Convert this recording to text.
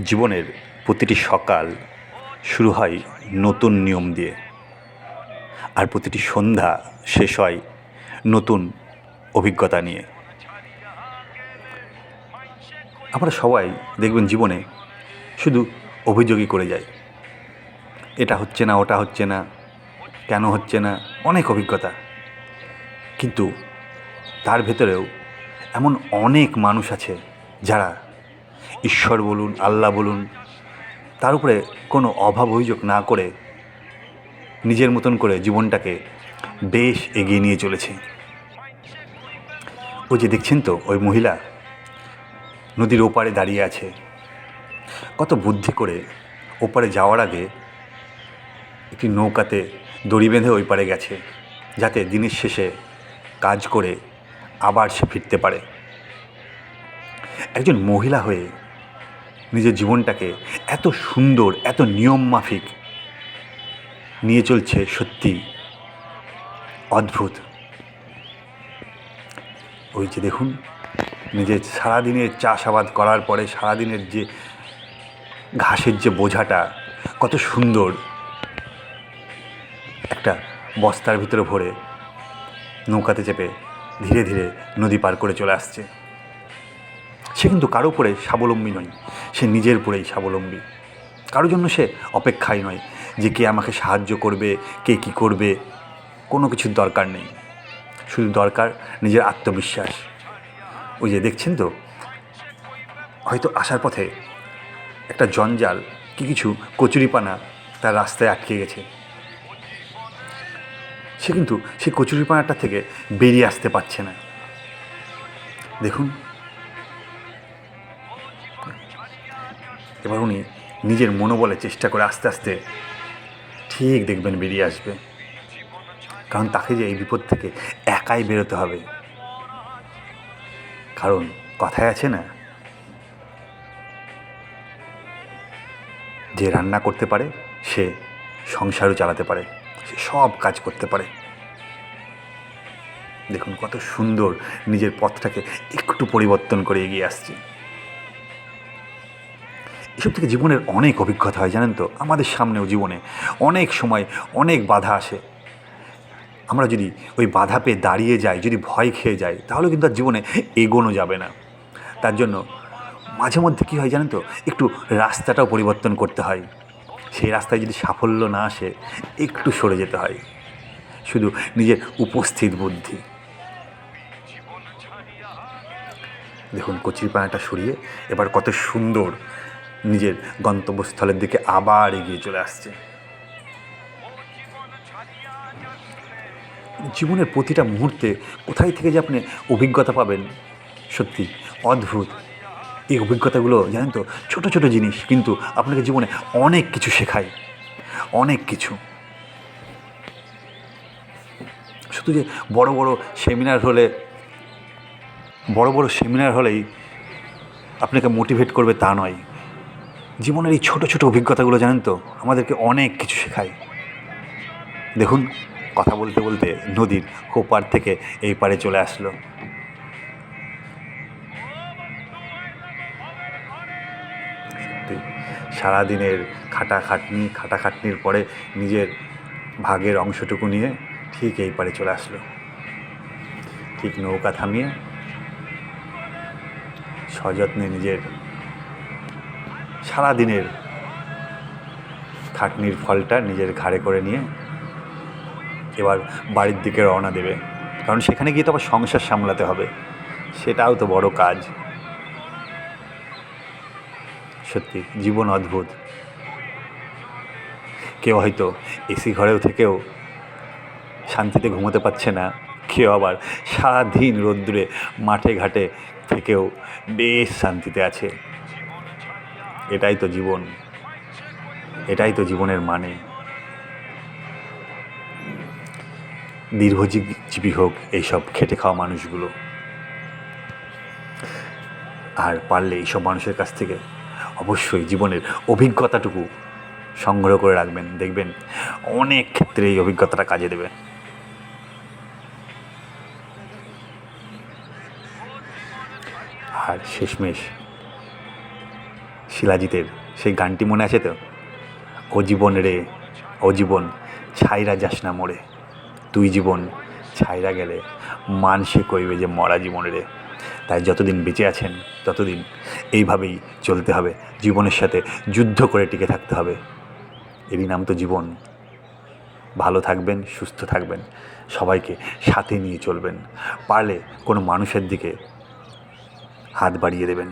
জীবনের প্রতিটি সকাল শুরু হয় নতুন নিয়ম দিয়ে, আর প্রতিটি সন্ধ্যা শেষ হয় নতুন অভিজ্ঞতা নিয়ে। আমরা সবাই দেখবেন জীবনে শুধু অভিযোগই করে যাই, এটা হচ্ছে না, ওটা হচ্ছে না, কেন হচ্ছে না, অনেক অভিজ্ঞতা। কিন্তু তার ভেতরেও এমন অনেক মানুষ আছে যারা ঈশ্বর বলুন, আল্লাহ বলুন, তার উপরে কোনো অভাব অভিযোগ না করে নিজের মতন করে জীবনটাকে বেশ এগিয়ে নিয়ে চলেছে। ওই যে দেখছেন তো, ওই মহিলা নদীর ওপারে দাঁড়িয়ে আছে, কত বুদ্ধি করে ওপারে যাওয়ার আগে একটি নৌকাতে দড়ি বেঁধে ওই পারে গেছে, যাতে দিনের শেষে কাজ করে আবার সে ফিরতে পারে। একজন মহিলা হয়ে নিজের জীবনটাকে এত সুন্দর, এত নিয়ম মাফিক নিয়ে চলছে, সত্যি অদ্ভুত। ওই যে দেখুন, নিজের সারাদিনের চাষাবাদ করার পরে সারাদিনের যে ঘাসের যে বোঝাটা কত সুন্দর একটা বস্তার ভিতরে ভরে নৌকাতে চেপে ধীরে ধীরে নদী পার করে চলে আসছে। সে কিন্তু কারো উপরে স্বাবলম্বী নয়, সে নিজের উপরেই স্বাবলম্বী। কারোর জন্য সে অপেক্ষাই নয় যে কে আমাকে সাহায্য করবে, কে কী করবে, কোনো কিছুর দরকার নেই। শুধু দরকার নিজের আত্মবিশ্বাস। ওই যে দেখছেন তো, হয়তো আসার পথে একটা জঞ্জাল কি কিছু কচুরিপানা তার রাস্তায় আটকে গেছে, সে কিন্তু সেই কচুরিপানাটা থেকে বেরিয়ে আসতে পারছে না। দেখুন, এবার উনি নিজের মনোবলে চেষ্টা করে আস্তে আস্তে ঠিক দেখবেন বেরিয়ে আসবে, কারণ তাকে যে এই বিপদ থেকে একাই বেরোতে হবে। কারণ কথায় আছে না, যে রান্না করতে পারে সে সংসারও চালাতে পারে, সে সব কাজ করতে পারে। দেখুন কত সুন্দর নিজের পথটাকে একটু পরিবর্তন করে এগিয়ে আসছে। এসব থেকে জীবনের অনেক অভিজ্ঞতা হয়, জানেন তো। আমাদের সামনেও জীবনে অনেক সময় অনেক বাধা আসে। আমরা যদি ওই বাধা পেয়ে দাঁড়িয়ে যাই, যদি ভয় খেয়ে যাই, তাহলে কিন্তু আর জীবনে এগোনো যাবে না। তার জন্য মাঝে মধ্যে কী হয় জানেন তো, একটু রাস্তাটাও পরিবর্তন করতে হয়। সেই রাস্তায় যদি সাফল্য না আসে, একটু সরে যেতে হয়। শুধু নিজের উপস্থিত বুদ্ধি। দেখুন কচুরিপানাটা সরিয়ে এবার কত সুন্দর নিজের গন্তব্যস্থলের দিকে আবার এগিয়ে চলে আসছে। জীবনের প্রতিটা মুহূর্তে কোথায় থেকে যে আপনি অভিজ্ঞতা পাবেন, সত্যি অদ্ভুত। এই অভিজ্ঞতাগুলো জানেন তো, ছোট ছোট জিনিস, কিন্তু আপনাকে জীবনে অনেক কিছু শেখায়, অনেক কিছু। শুধু যে বড় বড় সেমিনার হলেই আপনাকে মোটিভেট করবে তা নয়। জীবনের এই ছোট ছোট অভিজ্ঞতাগুলো জানেন তো, আমাদেরকে অনেক কিছু শেখায়। দেখুন, কথা বলতে বলতে নদীর ওপার থেকে এই পারে চলে আসলো। সারাদিনের খাটাখাটনির পরে নিজের ভাগের অংশটুকু নিয়ে ঠিক এই পারে চলে আসলো। ঠিক নৌকা থামিয়ে সযত্নে নিজের সারাদিনের খাটনির ফলটা নিজের ঘাড়ে করে নিয়ে এবার বাড়ির দিকে রওনা দেবে। কারণ সেখানে গিয়ে তো আবার সংসার সামলাতে হবে, সেটাও তো বড় কাজ। সত্যি জীবন অদ্ভুত। কেউ হয়তো এসি ঘরেও থেকেও শান্তিতে ঘুমোতে পারছে না, কেউ আবার সারাদিন রোদ্দুরে মাঠে ঘাটে থেকেও বেশ শান্তিতে আছে। এটাই তো জীবন, এটাই তো জীবনের মানে। দীর্ঘজীবী হোক এইসব খেটে খাওয়া মানুষগুলো। আর পারলে এইসব মানুষের কাছ থেকে অবশ্যই জীবনের অভিজ্ঞতাটুকু সংগ্রহ করে রাখবেন, দেখবেন অনেক ক্ষেত্রে এই অভিজ্ঞতাটা কাজে দেবে। আর শেষমেশ শিলাজিতের সেই গানটি মনে আছে তো? ও জীবন রে ও জীবন, ছাইরা যাস না মোরে, তুই জীবন ছাইরা গেলে মানসে কইবে যে মরা জীবন রে। তাই যতদিন বেঁচে আছেন ততদিন এইভাবেই চলতে হবে, জীবনের সাথে যুদ্ধ করে টিকে থাকতে হবে। এরই নাম তো জীবন। ভালো থাকবেন, সুস্থ থাকবেন, সবাইকে সাথে নিয়ে চলবেন, পারলে কোনো মানুষের দিকে হাত বাড়িয়ে দেবেন।